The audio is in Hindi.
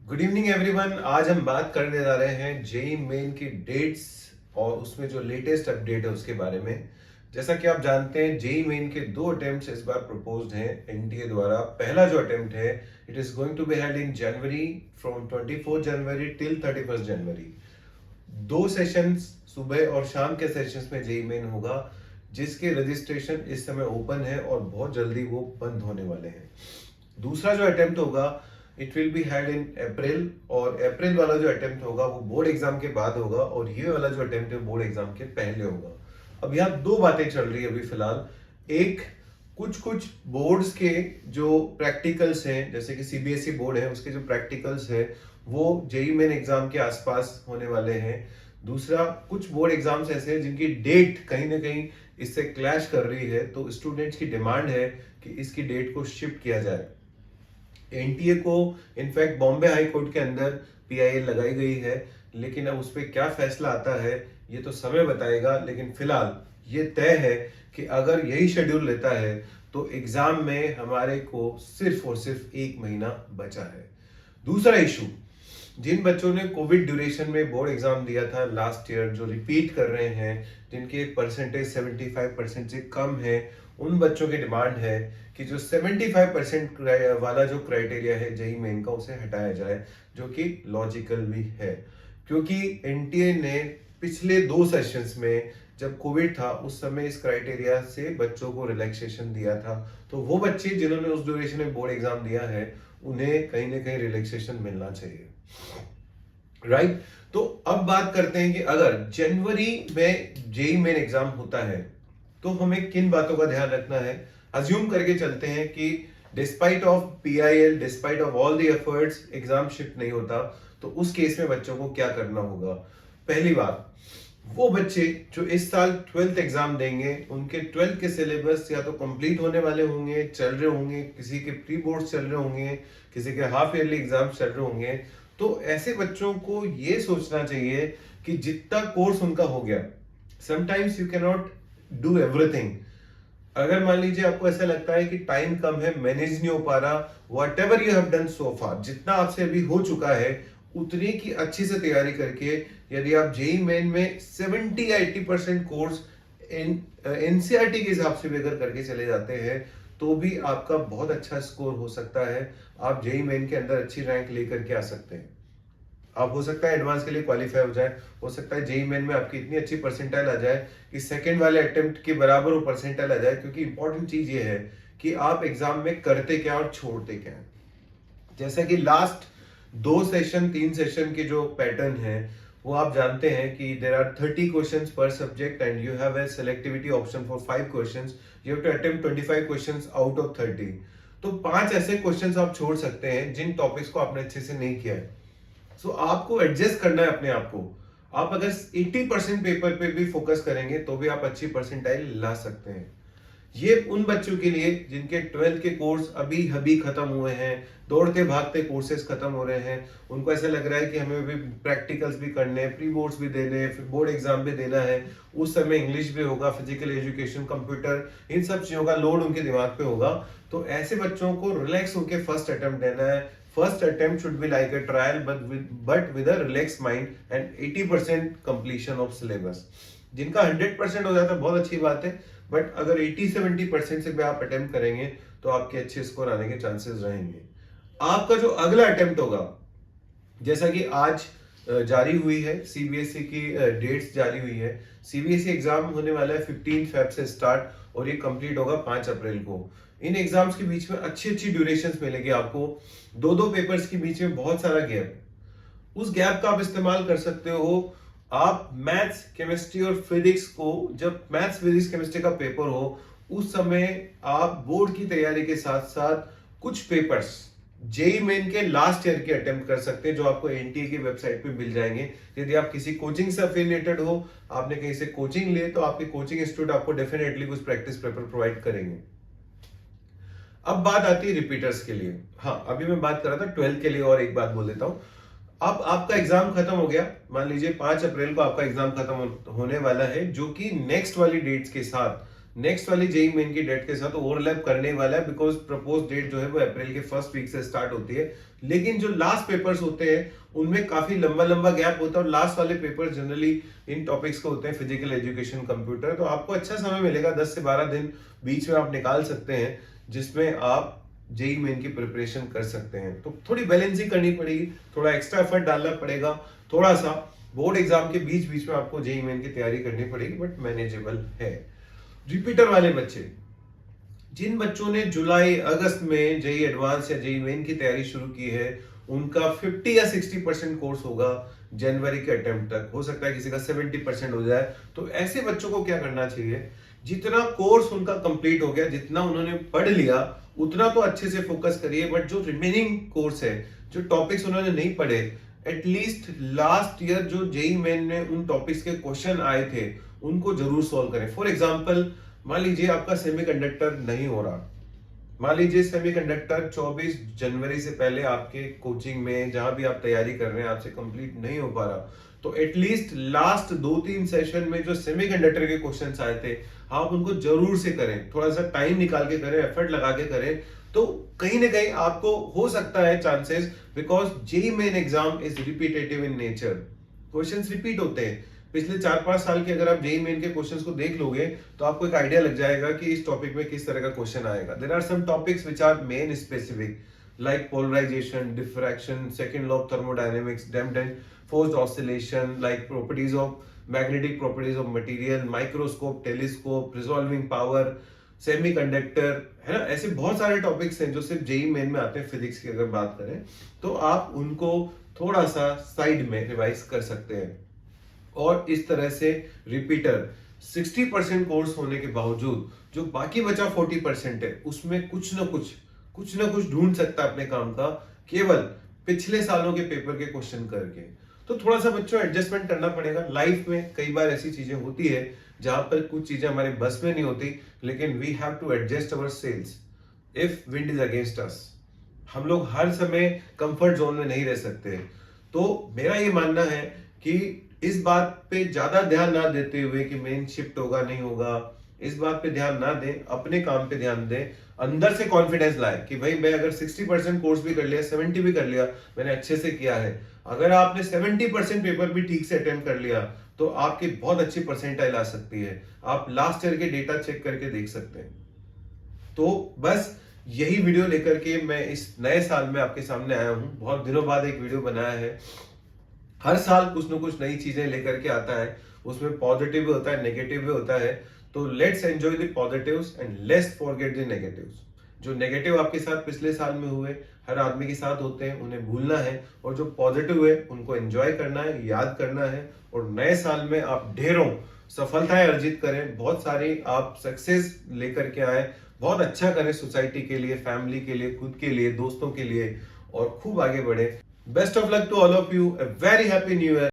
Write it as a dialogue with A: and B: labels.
A: Good evening everyone. आज हम बात करने जा रहे हैं जेई मेन की डेट्स और उसमें जो लेटेस्ट अपडेट है उसके बारे में। जैसा कि आप जानते हैं जेई मेन के दो अटेम्प्ट्स इस बार प्रपोज्ड हैं एनटीए द्वारा। पहला जो अटेम्प्ट है it is going to be held in January from 24 January till 31 January. दो सेशंस सुबह और शाम के सेशंस में जेई मेन होगा, जिसके रजिस्ट्रेशन इस समय ओपन है और बहुत जल्दी वो बंद होने वाले हैं। दूसरा जो अटेम्प्ट होगा it will be held in April, और अप्रैल वाला जो अटेम्प्ट होगा वो बोर्ड एग्जाम के बाद होगा और ये वाला जो अटेम्प्ट है बोर्ड एग्जाम के पहले होगा। अब यहाँ दो बातें चल रही है अभी फिलहाल। एक, कुछ कुछ बोर्ड्स के जो प्रैक्टिकल्स हैं, जैसे कि सीबीएसई बोर्ड है उसके जो प्रैक्टिकल्स है वो जेई मेन एग्जाम के आसपास होने वाले हैं। दूसरा, कुछ बोर्ड एग्जाम्स ऐसे हैं जिनकी डेट कहीं ना कहीं इससे क्लैश कर रही है, तो स्टूडेंट्स की डिमांड है कि इसकी डेट को शिफ्ट किया जाए। एनटीए को इनफैक्ट बॉम्बे हाई कोर्ट के अंदर पीआईएल लगाई गई है, लेकिन अब उस पर क्या फैसला आता है ये तो समय बताएगा। लेकिन फिलहाल ये तय है कि अगर यही शेड्यूल लेता है तो एग्जाम में हमारे को सिर्फ और सिर्फ 1 महीना बचा है। दूसरा इशू, जिन बच्चों ने कोविड ड्यूरेशन में बोर्ड एग्जाम दिया था लास्ट ईयर, जो रिपीट कर रहे हैं, जिनके परसेंटेज 75% से कम है, उन बच्चों की डिमांड है कि जो 75% वाला जो क्राइटेरिया है जेई मेन का उसे हटाया जाए, जो कि लॉजिकल भी है। क्योंकि एनटीए ने पिछले 2 सेशंस में जब कोविड था उस समय इस क्राइटेरिया से बच्चों को रिलैक्सेशन दिया था, तो वो बच्चे जिन्होंने उस ड्यूरेशन में बोर्ड एग्जाम दिया है उन्हें कहीं ना कहीं रिलैक्सेशन मिलना चाहिए, राइट। तो अब बात करते हैं कि अगर जनवरी में जेई मेन एग्जाम होता है तो हमें किन बातों का ध्यान रखना है। अज्यूम करके चलते हैं कि despite of PIL, despite of all the efforts exam shift नहीं होता, तो उस केस में बच्चों को क्या करना होगा। पहली बात, वो बच्चे जो इस साल 12th एग्जाम देंगे उनके 12th के सिलेबस या तो कंप्लीट होने वाले होंगे, चल रहे होंगे, किसी के प्री बोर्ड चल रहे होंगे, किसी के हाफ ईयरली एग्जाम चल रहे होंगे। तो ऐसे बच्चों को ये सोचना चाहिए कि जितना कोर्स उनका हो गया, sometimes you can not do everything. अगर मान लीजिए आपको ऐसा लगता है कि टाइम कम है, मैनेज नहीं हो पा रहा, whatever you have done so far, जितना आपसे अभी हो चुका है उतनी की अच्छी से तैयारी करके यदि आप जेई मेन में 70 या 80% कोर्स एनसीईआरटी के हिसाब से भी अगर करके चले जाते हैं तो भी आपका बहुत अच्छा स्कोर हो सकता है। आप जेई मेन के अंदर अच्छी रैंक लेकर के आ सकते हैं। आप हो सकता है एडवांस के लिए क्वालिफाई हो जाए, हो सकता है जेई मेन में आपकी इतनी अच्छी परसेंटाइल आ जाए कि सेकंड वाले अटेम्प्ट के बराबर वो परसेंटाइल आ जाए। क्योंकि इंपॉर्टेंट चीज ये है कि आप एग्जाम में करते क्या और छोड़ते क्या है। जैसा कि लास्ट 2 सेशन 3 सेशन के जो पैटर्न है वो आप जानते हैं कि there are 30 questions per subject and you have a selectivity option for 5 questions. You have to attempt 25 questions out of 30। तो 5 ऐसे क्वेश्चंस आप छोड़ सकते हैं जिन टॉपिक्स को आपने अच्छे से नहीं किया है। सो आपको एडजस्ट करना है अपने आप को। आप अगर 80% पेपर पे भी फोकस करेंगे तो भी आप अच्छी परसेंटाइल ला सकते हैं। ये उन बच्चों के लिए जिनके 12th के कोर्स अभी अभी खत्म हुए हैं, दौड़ते भागते कोर्सेज खत्म हो रहे हैं, उनको ऐसा लग रहा है कि हमें भी प्रैक्टिकल्स भी करने हैं, प्री बोर्ड्स भी देने हैं, फिर बोर्ड एग्जाम भी देना है, उस समय इंग्लिश भी होगा, फिजिकल एजुकेशन, कंप्यूटर, इन सब चीजों का लोड उनके दिमाग पे होगा। तो ऐसे बच्चों को रिलैक्स होकर फर्स्ट अटेम्प्ट देना है। First attempt should be like a trial but with a relax mind and 80% completion of syllabus. जिनका 100% हो जाता है बहुत अच्छी बात है, बट अगर 80-70% से भी आप अटेम्प्ट करेंगे तो आपके अच्छे स्कोर आने के चांसेस रहेंगे। आपका जो अगला अटेम्प्ट होगा, जैसा कि आज जारी हुई है सीबीएसई की डेट्स जारी हुई है। सीबीएसई एग्जाम होने वाला है 15 फेब से स्टार्ट और ये कंप्लीट होगा 5 अप्रैल को। इन एग्जाम्स के बीच में अच्छी अच्छी ड्यूरेशंस मिलेगी आपको। दो पेपर्स के बीच में बहुत सारा गैप, उस गैप का आप इस्तेमाल कर सकते हो। आप मैथ्स, केमिस्ट्री और फिजिक्स को, जब मैथ्स, फिजिक्स, केमिस्ट्री का पेपर हो उस समय आप बोर्ड की तैयारी के साथ साथ कुछ पेपर्स जेई मेन के लास्ट ईयर के अटेम्प्ट कर सकते हैं, जो आपको एनटीए की वेबसाइट पे मिल जाएंगे। यदि आप किसी कोचिंग से अफिलिएटेड हो, आपने कहीं से कोचिंग लिए, तो आपके कोचिंग इंस्टीट्यूट आपको डेफिनेटली कुछ प्रैक्टिस पेपर प्रोवाइड करेंगे। अब बात आती है रिपीटर्स के लिए। हाँ, अभी मैं बात कर रहा था 12th के लिए, और एक बात बोल देता हूं। अब आपका एग्जाम खत्म हो गया, मान लीजिए 5 अप्रैल को आपका एग्जाम खत्म होने वाला है, जो कि नेक्स्ट वाली डेट्स के साथ, नेक्स्ट वाली जेई मेन की डेट के साथ ओवरलैप करने वाला है, बिकॉज प्रपोज डेट जो है वो अप्रैल के फर्स्ट वीक से स्टार्ट होती है। लेकिन जो लास्ट पेपर्स होते हैं उनमें काफी लंबा लंबा गैप होता है और लास्ट वाले पेपर जनरली इन टॉपिक्स के होते हैं, फिजिकल एजुकेशन, कंप्यूटर। तो आपको अच्छा समय मिलेगा, 10 से 12 दिन बीच में आप निकाल सकते हैं जिसमें आप जेई मेन की प्रिपरेशन कर सकते हैं। तो थोड़ी बैलेंसिंग करनी पड़ेगी, थोड़ा एक्स्ट्रा एफर्ट डालना पड़ेगा, थोड़ा सा बोर्ड एग्जाम के बीच बीच में आपको जेई मेन की तैयारी करनी पड़ेगी, बट मैनेजेबल है। रिपीटर वाले बच्चे, जिन बच्चों ने जुलाई अगस्त में जेई एडवांस या जेई मेन की तैयारी शुरू की है, उनका 50 या 60% कोर्स होगा जनवरी के अटेम्प्ट तक, हो सकता है किसी का 70% हो जाए। तो ऐसे बच्चों को क्या करना चाहिए, जितना कोर्स उनका कंप्लीट हो गया, जितना उन्होंने पढ़ लिया उतना तो अच्छे से फोकस करिए, बट जो रिमेनिंग कोर्स है, जो टॉपिक्स उन्होंने नहीं पढ़े, एटलीस्ट लास्ट ईयर जो जेई मेन में उन टॉपिक्स के क्वेश्चन आए थे उनको जरूर सॉल्व करें। फॉर एग्जाम्पल, मान लीजिए आपका सेमीकंडक्टर नहीं हो रहा, मान लीजिए सेमीकंडक्टर 24 जनवरी से पहले आपके कोचिंग में जहां भी आप तैयारी कर रहे हैं आपसे कंप्लीट नहीं हो पा रहा, तो एटलीस्ट लास्ट 2-3 सेशन में जो सेमीकंडक्टर के क्वेश्चंस आए थे आप उनको जरूर से करें, थोड़ा सा टाइम निकाल के करें, एफर्ट लगा के करें। तो कहीं ना कहीं आपको हो सकता है chances, because JEE Main exam is repetitive in nature, questions repeat होते हैं। पिछले 4-5 साल के अगर आप जेई मेन के क्वेश्चंस को देख लोगे तो आपको एक आइडिया लग जाएगा कि इस टॉपिक में किस तरह का क्वेश्चन आएगा। There are some topics which are main specific, like polarisation, diffraction, second law of thermodynamics, damped and forced oscillation, like properties of magnetic properties of material, microscope, telescope, resolving power, semiconductor, है ना। ऐसे बहुत सारे टॉपिक्स हैं जो सिर्फ जेई मेन में आते हैं। फिजिक्स की अगर बात करें तो आप उनको थोड़ा सा साइड में रिवाइज कर सकते हैं। और इस तरह से रिपीटर 60% कोर्स होने के बावजूद जो बाकी बचा 40% है उसमें कुछ ना कुछ ढूंढ सकता है अपने काम का, केवल पिछले सालों के पेपर के क्वेश्चन करके। तो थोड़ा सा बच्चों एडजस्टमेंट करना पड़ेगा। लाइफ में कई बार ऐसी चीजें होती है जहां पर कुछ चीजें हमारे बस में नहीं होती, लेकिन we have to adjust our sails if wind is against us. हम लोग हर समय कंफर्ट जोन में नहीं रह सकते। तो मेरा ये मानना है कि इस बात पे ज्यादा ध्यान ना देते हुए कि मेन शिफ्ट होगा नहीं होगा, इस बात पे ध्यान ना दें, अपने काम पे ध्यान दें, अंदर से कॉन्फिडेंस लाए कि भाई मैं अगर 60% कोर्स भी कर लिया, 70 भी कर लिया, मैंने अच्छे से किया है। अगर आपने 70% पेपर भी ठीक से अटेम्प्ट कर लिया तो आपकी बहुत अच्छी परसेंटाइल आ सकती है। आप लास्ट ईयर के डेटा चेक करके देख सकते हैं। तो बस यही वीडियो लेकर के मैं इस नए साल में आपके सामने आया हूं। बहुत दिनों बाद एक वीडियो बनाया है। हर साल कुछ ना कुछ नई चीजें लेकर के आता है, उसमें पॉजिटिव भी होता है, नेगेटिव भी होता है। तो let's enjoy the positives and let's forget the negatives. जो नेगेटिव आपके साथ पिछले साल में हुए, हर आदमी के साथ होते हैं, उन्हें भूलना है, और जो पॉजिटिव है उनको एंजॉय करना है, याद करना है, और नए साल में आप ढेरों सफलताएं अर्जित करें, बहुत सारी आप सक्सेस लेकर के आए, बहुत अच्छा करें सोसाइटी के लिए, फैमिली के लिए, खुद के लिए, दोस्तों के लिए, और खूब आगे बढ़े। Best of luck to all of you, a very happy new year.